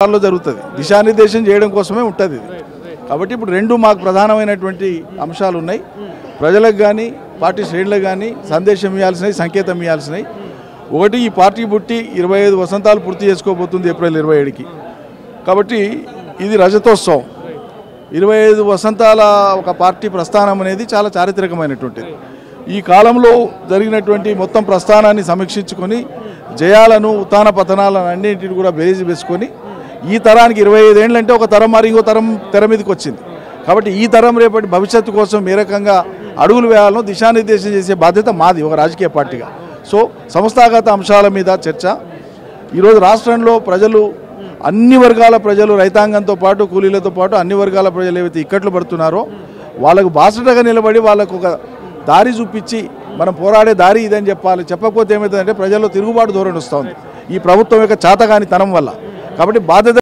లో జరుగుతుంది దిశానిర్దేశం చేయడం కోసమే ఉంటుంది ఇది కాబట్టి ఇప్పుడు రెండు మాకు ప్రధానమైనటువంటి అంశాలు ఉన్నాయి ప్రజలకు కానీ పార్టీ శ్రేణులకు కానీ సందేశం ఇవ్వాల్సినవి సంకేతం ఇవ్వాల్సినవి ఒకటి ఈ పార్టీ పుట్టి 25 వసంతాలు పూర్తి చేసుకోబోతుంది ఏప్రిల్ 27కి కాబట్టి ఇది రజతోత్సవం 25 వసంతాల ఒక పార్టీ ప్రస్థానం అనేది చాలా చారిత్రకమైనటువంటిది ఈ కాలంలో జరిగినటువంటి మొత్తం ప్రస్థానాన్ని సమీక్షించుకొని జయాలను ఉత్థాన పతనాలను అన్నింటిని కూడా బేరీజు వేసుకొని ఈ తరానికి 25 ఏళ్ళు అంటే ఒక తరం మరి ఇంకో తరం తెర మీదకి వచ్చింది కాబట్టి ఈ తరం రేపటి భవిష్యత్తు కోసం ఏ రకంగా అడుగులు వేయాలనో దిశానిర్దేశం చేసే బాధ్యత మాది ఒక రాజకీయ పార్టీగా సో సంస్థాగత అంశాల మీద చర్చ ఈరోజు రాష్ట్రంలో ప్రజలు అన్ని వర్గాల ప్రజలు రైతాంగంతో పాటు కూలీలతో పాటు అన్ని వర్గాల ప్రజలు ఏవైతే ఇక్కట్లు పడుతున్నారో వాళ్ళకు బాసటగా నిలబడి వాళ్ళకు ఒక దారి చూపించి మనం పోరాడే దారి ఇదని చెప్పాలి చెప్పకపోతే ఏమవుతుందంటే ప్రజల్లో తిరుగుబాటు ధోరణి వస్తుంది ఈ ప్రభుత్వం యొక్క చాతగానితనం వల్ల కాబట్టి బాధ్యత